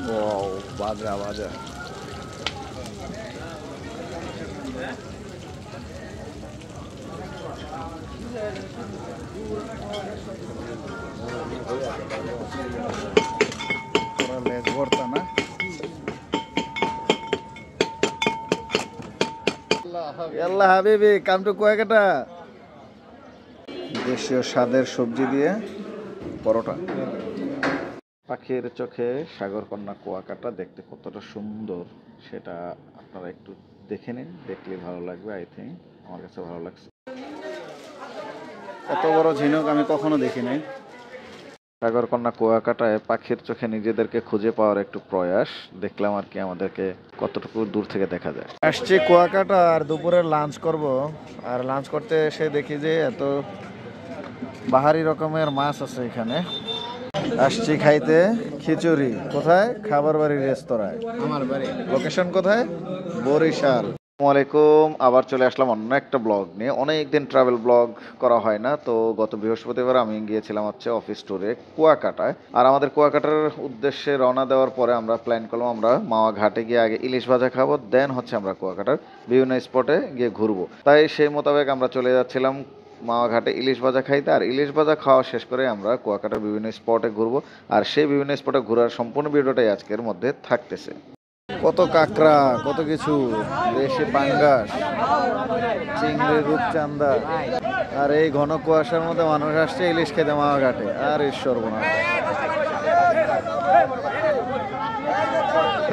ও বাজা বাজা। লেজ ভর্তা না? আল্লাহ হাবিবি কাম টু কুয়াকাটা। দেশীয় স্বাদের সবজি দিয়ে পরোটা। পাখির চোখে সাগরকন্যা কুয়াকাটা দেখতে কতটা সুন্দর সেটা আপনারা একটু দেখে নিন, দেখলে ভালো লাগবে। আই থিঙ্ক আমার কাছে ভালো লাগছে। এত বড় ঝিনুক আমি কখনো দেখি নাই। সাগরকন্যা কুয়াকাটায় পাখির চোখে নিজেদেরকে খুঁজে পাওয়ার একটু প্রয়াস দেখলাম আর কি, আমাদেরকে কতটুকু দূর থেকে দেখা যায়। আসছি কুয়াকাটা আর দুপুরের লাঞ্চ করব। আর লাঞ্চ করতে এসে দেখি যে এত বাহারি রকমের মাছ আছে এখানে। আসছি খাইতে খিচুড়ি। কোথায়? খাবার বাড়ির রেস্তোরাঁয়। আমার বাড়ি লোকেশন কোথায়? বরিশাল। আসসালামু আলাইকুম, আবার চলে আসলাম অন্য একটা ব্লগ নিয়ে। অনেকদিন ট্রাভেল ব্লগ করা হয় না, তো গত বৃহস্পতিবার আমি গিয়েছিলাম হচ্ছে অফিস ট্যুরে কুয়াকাটায়। আর আমাদের কুয়াকাটার উদ্দেশ্যে রওনা দেওয়ার পরে আমরা প্ল্যান করলাম আমরা মাওয়া ঘাটে গিয়ে আগে ইলিশ ভাজা খাবো, দেন হচ্ছে আমরা কুয়াকাটার বিভিন্ন স্পটে গিয়ে ঘুরবো। তাই সেই মোতাবেক আমরা চলে যাচ্ছিলাম মাওয়া ঘাটে ইলিশ ভাজা খাইতে। আর ইলিশ ভাজা খাওয়া শেষ করে আমরা কুয়াকাটার বিভিন্ন স্পটে ঘুরবো। আর সেই বিভিন্ন স্পটে ঘোরার সম্পূর্ণ ভিডিওটাই আজকের মধ্যে থাকতেছে। কত কাঁকড়া, কত কিছু, দেশি পাঙ্গাস, চিংড়ি, রূপচান্দা। আর এই ঘন কুয়াশার মধ্যে মানুষ আসছে ইলিশ খেতে মাওয়া ঘাটে। আর ঈশ্বর বোনা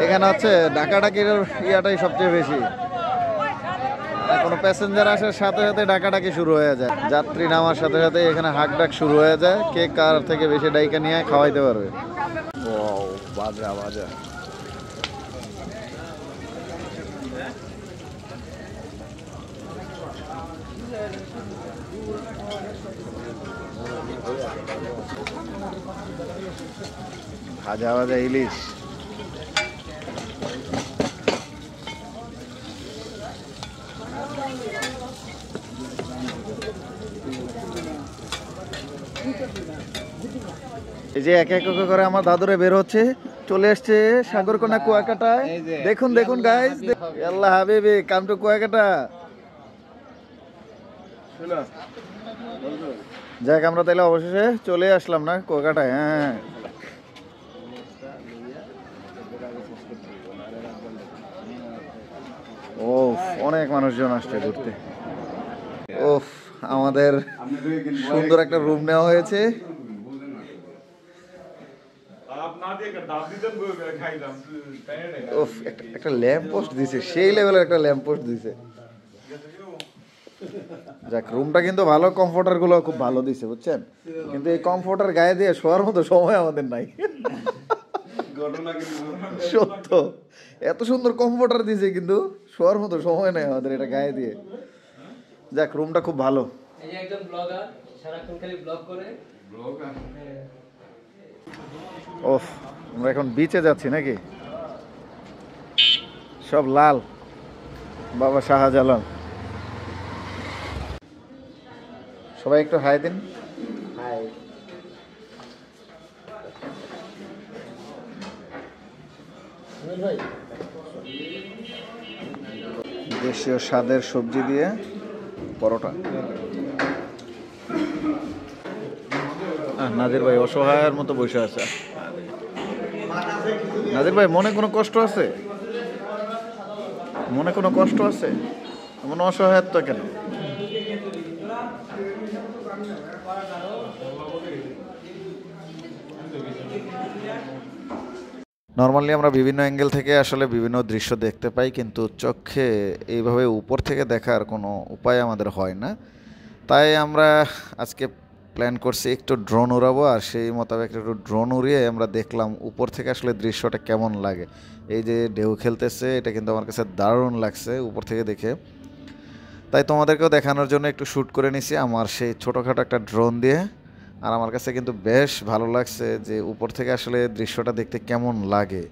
এখানে হচ্ছে ডাকাডাকির ইয়াটাই সবচেয়ে বেশি। কোনো প্যাসেঞ্জার আসার সাথে সাথে ডাকাডাকি শুরু হয়ে যায়, যাত্রী নামার সাথে সাথে এখানে হাক ডাক শুরু হয়ে যায়, কে কার থেকে বেশি ডাইকা নিয়ে খাওয়াইতে পারবে। ও বাজা বাজা। ভাজা ভাজা ইলিশ। এই যে এক এক করে আমার দাদুরে বের হচ্ছে, চলে আসছে সাগরকন্যা কুয়াকাটায়। দেখুন দেখুন গাইস, আল্লাহ হাবিবি কাম টু কুয়াকাটা। যাক আমরা তাহলে অবশেষে চলে আসলাম না কুয়াকাটায়। হ্যাঁ ও অনেক মানুষজন আসছে ঘুরতে। ওফ আমাদের সুন্দর একটা রুম নেওয়া হয়েছে। একটা ল্যাম্প পোস্ট দিছে, সেই লেভেলের একটা ল্যাম্প পোস্ট দিছে। যাক রুমটা কিন্তু ভালো, কমফোর্টার গুলো খুব ভালো দিছে বুঝছেন, কিন্তু এই কমফোর্টার গায়ে দিয়ে শোয়ার মতো সময় আমাদের নাই। সত্য, এত সুন্দর কমফোর্টার দিছে কিন্তু শোয়ার মতো সময় নাই আমাদের এটা গায়ে দিয়ে। যাক রুমটা খুব ভালো। এই যে একজন ব্লগার সারাক্ষণ খালি ব্লগ করে। ওফ আমরা এখন বিচে যাচ্ছি নাকি? সব লাল, বাবা শাহজালাল। সবাই একটু হাই দিন। হাই। দেশীয় স্বাদের সবজি দিয়ে পরোটা। নাজির ভাই অসহায়ের মতো বসে আছে। নাজির ভাই মনে কোনো কষ্ট আছে? মনে কোনো কষ্ট আছে? এমন অসহায়ত্ব কেন? নর্মালি আমরা বিভিন্ন অ্যাঙ্গেল থেকে আসলে বিভিন্ন দৃশ্য দেখতে পাই, কিন্তু চোখে এইভাবে উপর থেকে দেখার কোনো উপায় আমাদের হয় না। তাই আমরা আজকে প্ল্যান করছি একটু ড্রোন উড়াবো। আর সেই মোতাবেক একটু ড্রোন উড়িয়ে আমরা দেখলাম উপর থেকে আসলে দৃশ্যটা কেমন লাগে। এই যে ঢেউ খেলতেছে, এটা কিন্তু আমার কাছে দারুণ লাগছে উপর থেকে দেখে। তাই তোমাদেরকেও দেখানোর জন্য একটু শ্যুট করে নিছি আমার সেই ছোটোখাটো একটা ড্রোন দিয়ে। আর আমার কাছে কিন্তু বেশ ভালো লাগছে যে উপর থেকে আসলে দৃশ্যটা দেখতে কেমন লাগে।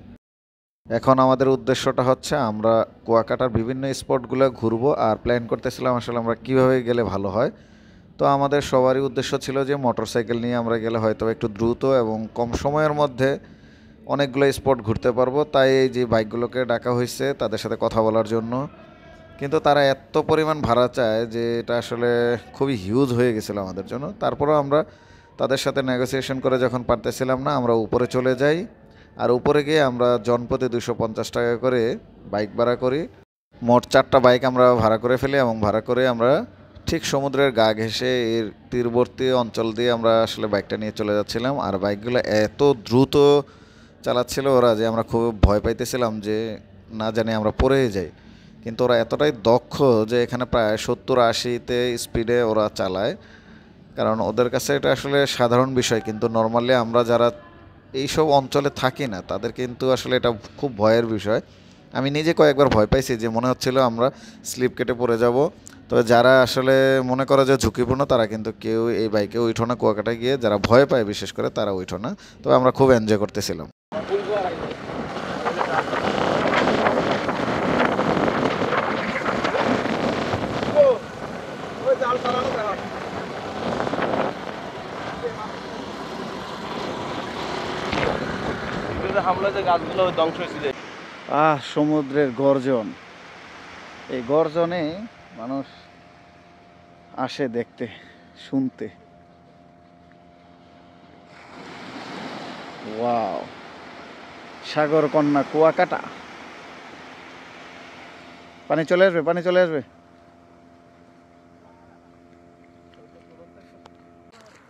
এখন আমাদের উদ্দেশ্যটা হচ্ছে আমরা কুয়াকাটার বিভিন্ন স্পটগুলো ঘুরবো। আর প্ল্যান করতেছিলাম আসলে আমরা কীভাবে গেলে ভালো হয়। তো আমাদের সবারই উদ্দেশ্য ছিল যে মোটরসাইকেল নিয়ে আমরা গেলে হয়তো একটু দ্রুত এবং কম সময়ের মধ্যে অনেকগুলো স্পট ঘুরতে পারবো, তাই এই যে বাইকগুলোকে ডাকা হয়েছে তাদের সাথে কথা বলার জন্য। কিন্তু তারা এত পরিমাণ ভাড়া চায় যে এটা আসলে খুবই হিউজ হয়ে গেছিলো আমাদের জন্য। তারপরেও আমরা তাদের সাথে নেগোসিয়েশন করে যখন পারতেছিলাম না, আমরা উপরে চলে যাই। আর উপরে গিয়ে আমরা জনপ্রতি 250 টাকা করে বাইক ভাড়া করি। মোট 4টা বাইক আমরা ভাড়া করে ফেলি এবং ভাড়া করে আমরা ঠিক সমুদ্রের গা ঘেঁষে এর তীরবর্তী অঞ্চল দিয়ে আমরা আসলে বাইকটা নিয়ে চলে যাচ্ছিলাম। আর বাইকগুলো এত দ্রুত চালাচ্ছিল ওরা যে আমরা খুব ভয় পাইতেছিলাম যে না জানি আমরা পড়েই যাই। কিন্তু ওরা এতটাই দক্ষ যে এখানে প্রায় 70-80-তে স্পিডে ওরা চালায়, কারণ ওদের কাছে এটা আসলে সাধারণ বিষয়। কিন্তু নর্মালি আমরা যারা এইসব অঞ্চলে থাকি না তাদের কিন্তু আসলে এটা খুব ভয়ের বিষয়। আমি নিজে কয়েকবার ভয় পাইছি যে মনে হচ্ছিল আমরা স্লিপ কেটে পড়ে যাব। তবে যারা আসলে মনে করে যে ঝুঁকিপূর্ণ তারা কিন্তু কেউ এই বাইকে উঠো না। কুয়াকাটায় গিয়ে যারা ভয় পায় বিশেষ করে তারা উঠো না। তবে আমরা খুব এনজয় করতেছিলাম। সমুদ্রের গর্জন, এই গর্জনে মানুষ আসে দেখতে শুনতে। ওয়াও, সাগর কন্যা কুয়াকাটা। পানি চলে আসবে, পানি চলে আসবে।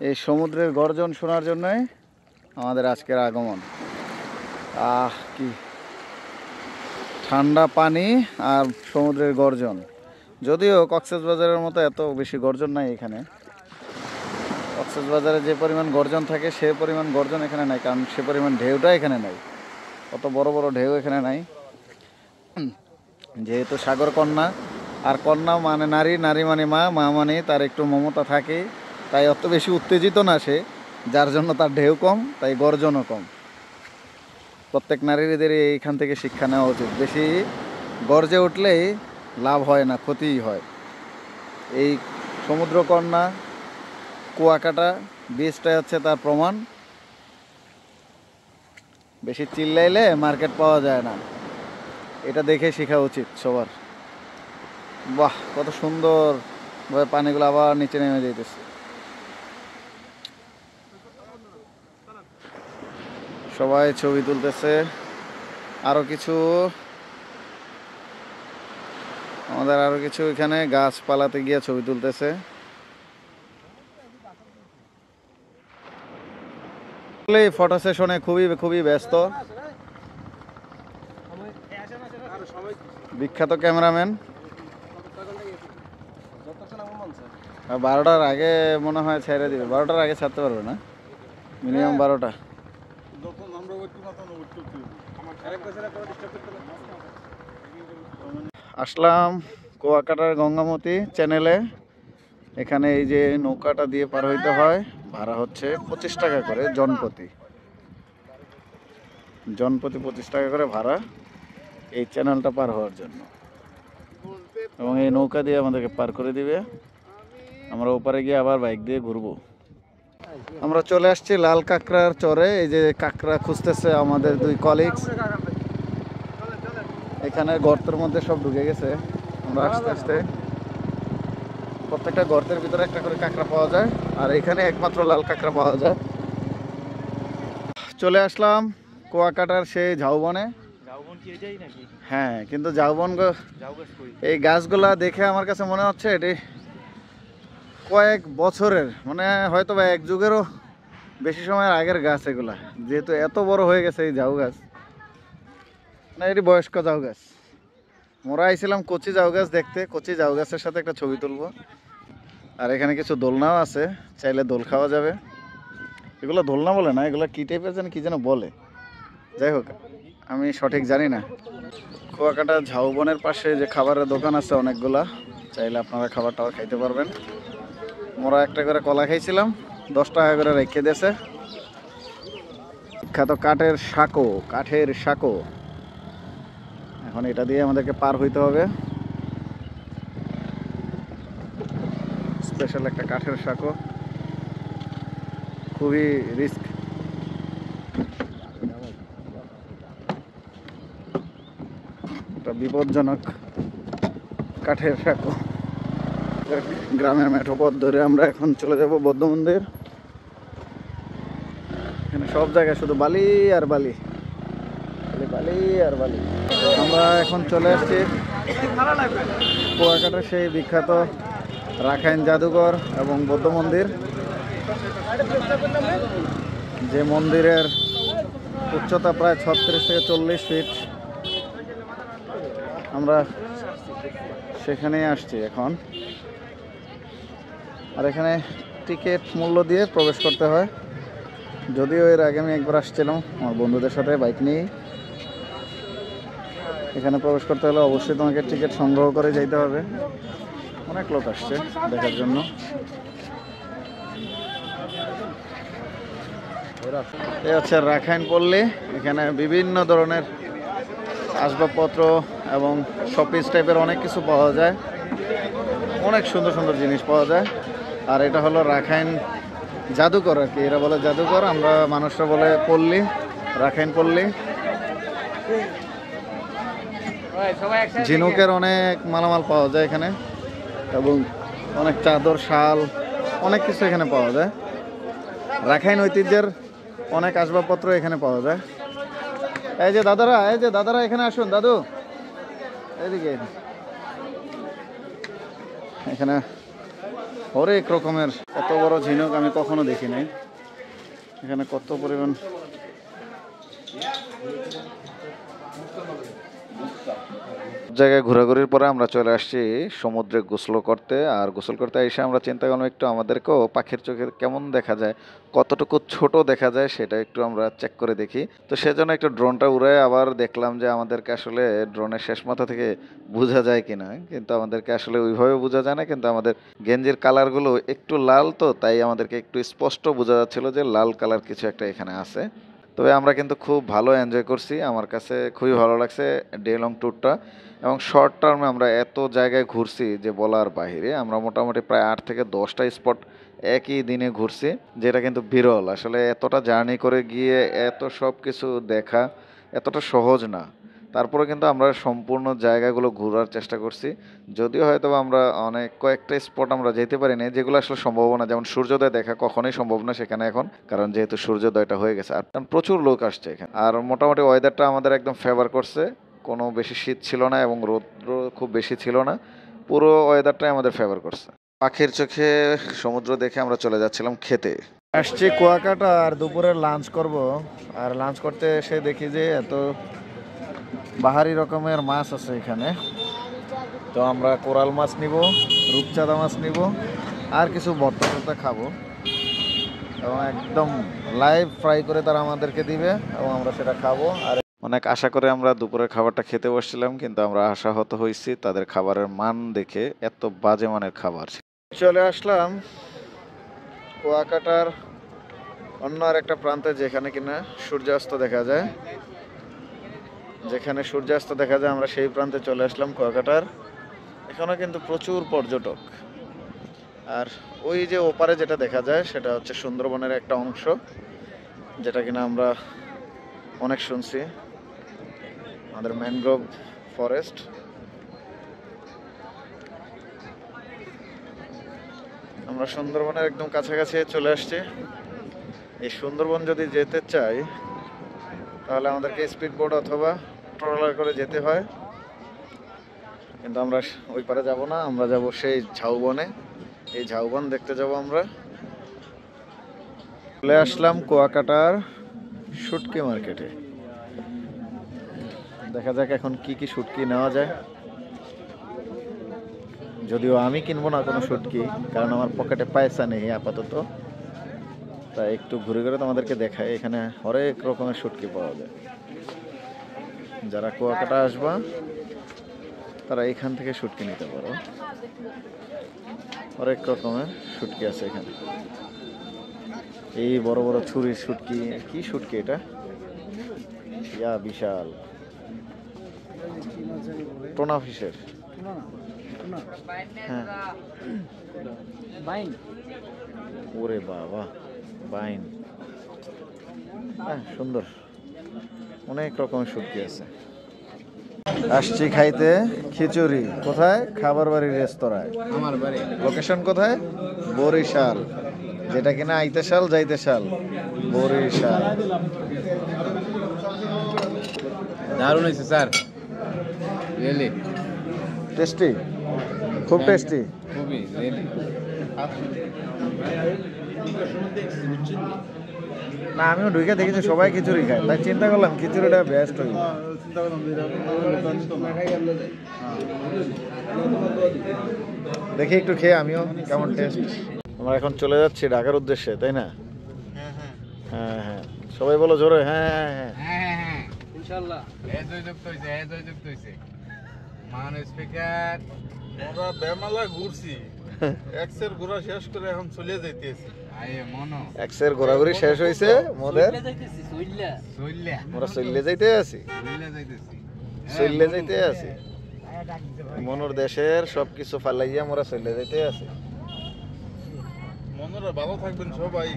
এই সমুদ্রের গর্জন শোনার জন্যই আমাদের আজকের আগমন। কি ঠান্ডা পানি আর সমুদ্রের গর্জন। যদিও কক্সবাজারের মতো এত বেশি গর্জন নাই এখানে। কক্সবাজারে যে পরিমাণ গর্জন থাকে সে পরিমাণ গর্জন এখানে নাই, কারণ সে পরিমাণ ঢেউটা এখানে নাই। অত বড় বড় ঢেউ এখানে নাই। যেহেতু সাগর কন্যা, আর কন্যা মানে নারী, নারী মানে মা, মা মানে তার একটু মমতা থাকে, তাই অত বেশি উত্তেজিত না সে, যার জন্য তার ঢেউ কম, তাই গর্জনও কম। প্রত্যেক নারীদের এইখান থেকে শিক্ষা নেওয়া উচিত। বেশি গর্জে উঠলেই লাভ হয় না, ক্ষতিই হয়। এই সমুদ্রকন্যা কুয়াকাটা বীজটাই হচ্ছে তার প্রমাণ। বেশি চিল্লাইলে মার্কেট পাওয়া যায় না, এটা দেখে শেখা উচিত সবার। বাহ, কত সুন্দর ভাবে পানিগুলো আবার নিচে নেমে যাইতেছে। সবাই ছবি তুলতেছে। আরো কিছু এখানে গাছপালাতে গিয়ে ছবি তুলতেছে। ফটো সেশনে খুবই ব্যস্ত বিখ্যাত ক্যামেরাম্যান। 12টার আগে মনে হয় ছেড়ে দিবে। 12টার আগে ছাড়তে পারবে না, মিনিমাম 12টা। আসলাম কুয়াকাটার গঙ্গামতি চ্যানেলে। এখানে এই যে নৌকাটা দিয়ে পার হইতে হয়, ভাড়া হচ্ছে 25 টাকা করে জনপ্রতি 25 টাকা করে ভাড়া এই চ্যানেলটা পার হওয়ার জন্য। এবং এই নৌকা দিয়ে আমাদেরকে পার করে দিবে। আমরা ওপারে গিয়ে আবার বাইক দিয়ে ঘুরবো। আমরা চলে আসছি লাল কাঁকড়ার চরে। এই যে কাঁকড়া খুঁজতেছে আমাদের 2 কলিগস। এখানে গর্তের মধ্যে সব ঢুকে গেছে। আমরা আস্তে আস্তে প্রত্যেকটা গর্তের ভিতরে একটা করে কাঁকড়া পাওয়া যায়, আর এখানে একমাত্র লাল কাঁকড়া পাওয়া যায়। চলে আসলাম কুয়াকাটার সেই ঝাউবনে। হ্যাঁ, কিন্তু ঝাউবন এই গাছগুলা দেখে আমার কাছে মনে হচ্ছে এটি কয়েক বছরের, মানে হয়তো বা 1 যুগেরও বেশি সময়ের আগের গাছ এগুলা, যেহেতু এত বড় হয়ে গেছে এই ঝাউ গাছ। না, এটি বয়স্ক ঝাউ গাছ। মোরা আইছিলাম কচি ঝাউ গাছ দেখতে। কচি ঝাউ গাছের সাথে একটা ছবি তুলবো। আর এখানে কিছু দোলনাও আছে, চাইলে দোল খাওয়া যাবে। এগুলো দোলনা বলে না, এগুলো কি টাইপের যেন কি যেন বলে। যাই হোক, আমি সঠিক জানি না। কুয়াকাটা ঝাউবনের পাশে যে খাবারের দোকান আছে অনেকগুলা, চাইলে আপনারা খাবার টাবার খাইতে পারবেন। মোরা একটা করে কলা খাইছিলাম, 10 টাকা করে রেখে দিয়েছে। বিখ্যাত কাঠের সাঁকো। এখন এটা দিয়ে আমাদেরকে পার হইতে হবে। স্পেশাল একটা কাঠের সাঁকো, খুবই রিস্ক। একটা বিপজ্জনক কাঠের সাঁকো। গ্রামের মেঠো পথ ধরে আমরা এখন চলে যাব বৌদ্ধ মন্দির। এখানে সব জায়গায় শুধু বালি আর বালি, বালি আর বালি। আমরা এখন চলে আসছি কুয়াকাটার সেই বিখ্যাত রাখাইন জাদুঘর এবং বৌদ্ধ মন্দির, যে মন্দিরের উচ্চতা প্রায় 36 থেকে 40 ফিট। আমরা সেখানেই আসছি এখন। আর এখানে টিকিট মূল্য দিয়ে প্রবেশ করতে হয়। যদিও এর আগে আমি একবার আসছিলাম আমার বন্ধুদের সাথে বাইক নিয়ে। এখানে প্রবেশ করতে হলে অবশ্যই তোমাকে টিকিট সংগ্রহ করে যেতে হবে। অনেক লোক আসছে দেখার জন্য। এই হচ্ছে রাখাইন পল্লী। এখানে বিভিন্ন ধরনের আসবাবপত্র এবং শপিস টাইপের অনেক কিছু পাওয়া যায়। অনেক সুন্দর সুন্দর জিনিস পাওয়া যায়। আর এটা হলো রাখাইন জাদুঘর আর কি। এরা বলে জাদুঘর, আমরা মানুষরা বলে পল্লী, রাখাইন পল্লী। ঝিনুকের অনেক মালামাল পাওয়া যায় এখানে, এবং অনেক চাদর, শাল, অনেক কিছু এখানে পাওয়া যায়। রাখাইন ঐতিহ্যের অনেক আসবাবপত্র এখানে পাওয়া যায়। এই যে দাদারা এখানে আসুন। দাদু এদিকে। এখানে হরেক রকমের, এত বড় ঝিনুক আমি কখনো দেখি নাই। এখানে কত পরিমাণ জায়গায় ঘোরাঘুরির পরে আমরা চলে আসছি সমুদ্রে গোসল করতে। আর গোসল করতে এসে আমরা চিন্তা করলাম একটু আমাদেরকেও পাখির চোখে কেমন দেখা যায়, কতটুকু ছোট দেখা যায় সেটা একটু আমরা চেক করে দেখি। তো সেজন্য একটু ড্রোনটা উড়ে আবার দেখলাম যে আমাদেরকে আসলে ড্রোনের শেষ মাথা থেকে বোঝা যায় কিনা। কিন্তু আমাদেরকে আসলে ওইভাবে বোঝা যায় না, কিন্তু আমাদের গেঞ্জির কালারগুলো একটু লাল, তো তাই আমাদেরকে একটু স্পষ্ট বোঝা যাচ্ছিল যে লাল কালার কিছু একটা এখানে আছে। তবে আমরা কিন্তু খুব ভালো এনজয় করছি। আমার কাছে খুবই ভালো লাগছে ডে লং ট্যুরটা। এবং শর্ট টার্মে আমরা এত জায়গায় ঘুরছি যে বলার বাহিরে। আমরা মোটামুটি প্রায় 8 থেকে 10টা স্পট একই দিনে ঘুরছি, যেটা কিন্তু বিরল। আসলে এতটা জার্নি করে গিয়ে এত সব কিছু দেখা এতটা সহজ না। তারপরে কিন্তু আমরা সম্পূর্ণ জায়গাগুলো ঘোরার চেষ্টা করছি। যদিও হয়তো আমরা অনেক কয়েকটা স্পট আমরা যেতে পারি না, যেগুলো আসলে সম্ভব না। যেমন সূর্যোদয় দেখা কখনোই সম্ভব না সেখানে এখন, কারণ যেহেতু সূর্যোদয়টা হয়ে গেছে। আর কারণ প্রচুর লোক আসছে এখানে। আর মোটামুটি ওয়েদারটা আমাদের একদম ফেভার করছে। কোনো বেশি শীত ছিল না এবং রৌদ্র খুব বেশি ছিল না। পুরো ওয়েদারটাই আমাদের ফেভার করছে। পাখির চোখে সমুদ্র দেখে আমরা চলে যাচ্ছিলাম খেতে। আসছি কুয়াকাটা, আর দুপুরে লাঞ্চ করব। আর লাঞ্চ করতে এসে দেখি যে এত বাহারি রকমের মাছ আছে এখানে। তো আমরা কোরাল মাছ নিব, রূপচাঁদা মাছ নিব, আর কিছু ভর্তা টর্তা খাবো, এবং একদম লাইভ ফ্রাই করে তারা আমাদেরকে দিবে এবং আমরা সেটা খাবো। আর অনেক আশা করে আমরা দুপুরের খাবারটা খেতে বসছিলাম, কিন্তু আমরা আশাহত হয়েছি তাদের খাবারের মান দেখে। এত বাজে মানের খাবার। চলে আসলাম কুয়াকাটার অন্য আর একটা প্রান্তে, যেখানে কিনা সূর্যাস্ত দেখা যায়। যেখানে সূর্যাস্ত দেখা যায় আমরা সেই প্রান্তে চলে আসলাম কুয়াকাটার। এখানে কিন্তু প্রচুর পর্যটক। আর ওই যে ওপারে যেটা দেখা যায় সেটা হচ্ছে সুন্দরবনের একটা অংশ, যেটা কিনা আমরা অনেক শুনছি, আমাদের ম্যানগ্রোভ ফরেস্ট। আমরা সুন্দরবনের একদম কাছাকাছি চলে আসছি। এই সুন্দরবন যদি যেতে চাই তাহলে আমাদেরকে স্পিড বোট অথবা ট্রলার করে যেতে হয়, কিন্তু আমরা ওই পারে যাব না। আমরা যাব সেই ঝাউবনে। এই ঝাউবন দেখতে যাব আমরা। চলে আসলাম কুয়াকাটার শুটকি মার্কেটে। দেখা যাক এখন কি কি শুটকি নেওয়া যায়। যদিও আমি কিনবো না কোনো শুটকি, কারণ আমার পকেটে পয়সা নেই আপাতত। তাই একটু ঘুরে ঘুরে তোমাদেরকে দেখায়। এখানে হরেক রকমের শুটকি পাওয়া যায়। যারা কুয়াকাটা আসবা তারা এখান থেকে শুটকি নিতে পারো। হরেক রকমের শুটকি আছে এখানে। এই বড় বড় ছুরির শুটকি। কি শুটকি এটা? ইয়া বিশাল। টোনা ফিশের। হ্যাঁ, ওরে বাবা, বাইন। হ্যাঁ, সুন্দর। অনেক রকমের শুটকি আছে। আসছি খাইতে খিচুড়ি। কোথায়? খাবার বাড়ির রেস্তোরাঁয়। আমার বাড়ি লোকেশন কোথায়? বরিশাল, যেটা কিনা আইতে সাল যাইতে সাল। বরিশাল। দারুণ হয়েছে স্যার, রিয়েলি টেস্টি, খুব টেস্টি। খুবই রিয়েলি। না, আমিও ঢুকে দেখেছি সবাই খিচুড়ি খায়, তাই চিন্তা করলাম খিচুড়িটা বেস্ট হইব। দেখি একটু খেয়ে আমিও কেমন টেস্ট। আমরা এখন চলে যাচ্ছি ঢাকার উদ্দেশ্যে, তাই না? হ্যাঁ হ্যাঁ, সবাই বলো জোরে। হ্যাঁ হ্যাঁ হ্যাঁ। ইনশাআল্লাহ জয়যুক্ত হইছে, জয়যুক্ত হইছে। মান স্পিকার আমরা বেমালা ঘুরছি, এক্সের ঘোরা শেষ করে এখন চলে যাইতেছি। আয়ে মনো এক্সের ঘোরাঘুরি শেষ হয়েছে মোদের, সইল্লা মোরা চললে যাইতে আছি, সইল্লা যাইতেছি। চললে যাইতে আছি। মনুর দেশের সবকিছু ফালাইয়া মোরা চললে যাইতে আছি। মনোরা ভালো থাকবেন সবাই।